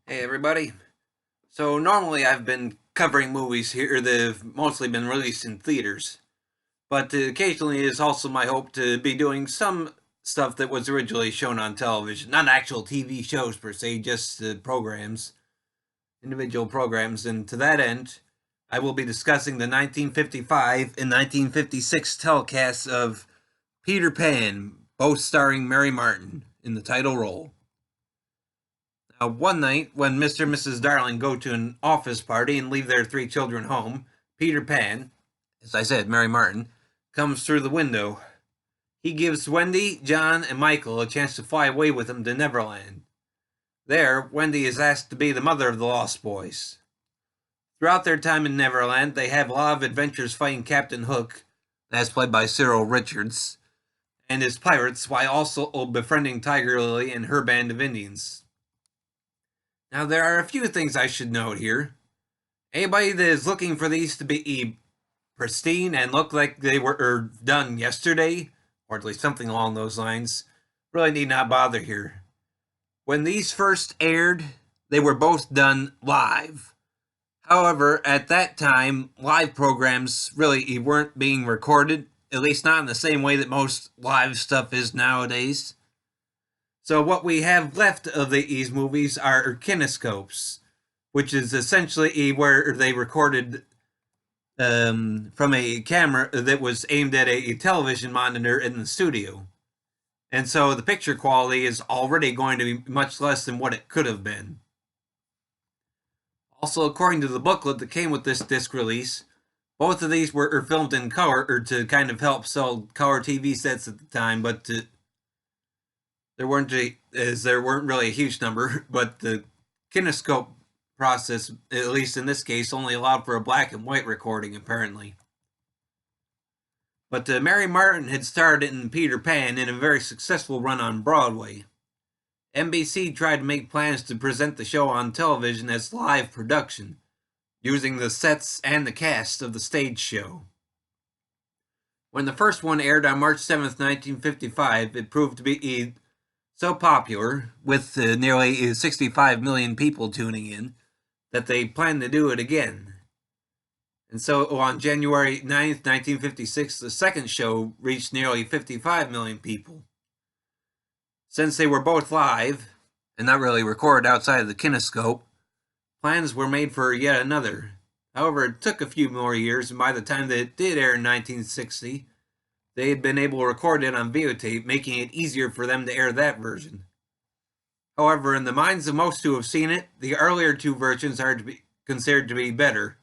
Hey everybody. So normally I've been covering movies here that have mostly been released in theaters, but occasionally it is also my hope to be doing some stuff that was originally shown on television, not actual TV shows per se, just programs, individual programs, and to that end, I will be discussing the 1955 and 1956 telecasts of Peter Pan, both starring Mary Martin in the title role. One night, when Mr. and Mrs. Darling go to an office party and leave their three children home, Peter Pan, as I said, Mary Martin, comes through the window. He gives Wendy, John, and Michael a chance to fly away with him to Neverland. There, Wendy is asked to be the mother of the Lost Boys. Throughout their time in Neverland, they have a lot of adventures fighting Captain Hook, as played by Cyril Richards, and his pirates, while also befriending Tiger Lily and her band of Indians. Now, there are a few things I should note here. Anybody that is looking for these to be pristine and look like they were done yesterday, or at least something along those lines, really need not bother here. When these first aired, they were both done live. However, at that time, live programs really weren't being recorded, at least not in the same way that most live stuff is nowadays. So what we have left of these movies are kinescopes, which is essentially where they recorded from a camera that was aimed at a television monitor in the studio. And so the picture quality is already going to be much less than what it could have been. Also, according to the booklet that came with this disc release, both of these were filmed in color to kind of help sell color TV sets at the time, but there weren't really a huge number, but the kinescope process, at least in this case, only allowed for a black and white recording, apparently. But Mary Martin had starred in Peter Pan in a very successful run on Broadway. NBC tried to make plans to present the show on television as live production, using the sets and the cast of the stage show. When the first one aired on March 7th, 1955, it proved to be so popular, with nearly 65 million people tuning in, that they plan to do it again. And so on January 9th, 1956, the second show reached nearly 55 million people. Since they were both live, and not really recorded outside of the kinescope, plans were made for yet another. However, it took a few more years, and by the time that it did air in 1960, they had been able to record it on videotape, making it easier for them to air that version. However, in the minds of most who have seen it, the earlier two versions are to be considered to be better,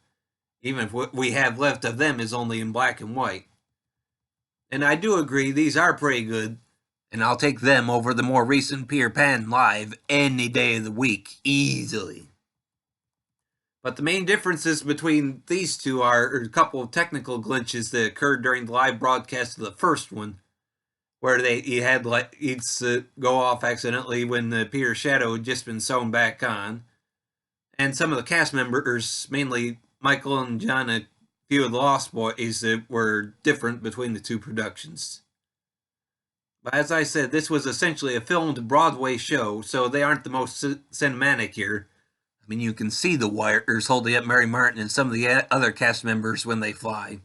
even if what we have left of them is only in black and white. And I do agree, these are pretty good, and I'll take them over the more recent Peter Pan live any day of the week, easily. But the main differences between these two are a couple of technical glitches that occurred during the live broadcast of the first one, where he had lights go off accidentally when the Peter's shadow had just been sewn back on, and some of the cast members, mainly Michael and John, a few of the Lost Boys, that were different between the two productions. But as I said, this was essentially a filmed Broadway show, so they aren't the most cinematic here. I mean, you can see the wires holding up Mary Martin and some of the other cast members when they fly.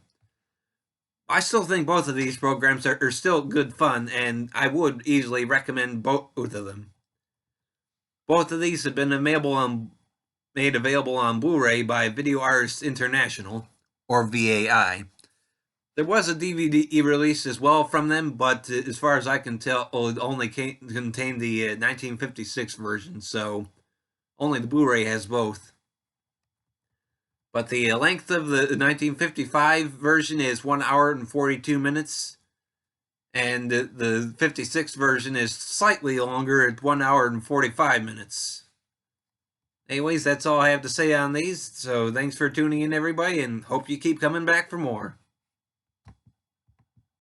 I still think both of these programs are still good fun, and I would easily recommend both of them. Both of these have been made available on Blu-ray by Video Artists International, or VAI. There was a DVD release as well from them, but as far as I can tell, it only contained the 1956 version, so only the Blu-ray has both. But the length of the 1955 version is 1 hour and 42 minutes, and the 56 version is slightly longer at 1 hour and 45 minutes. Anyways, that's all I have to say on these, so thanks for tuning in, everybody, and hope you keep coming back for more.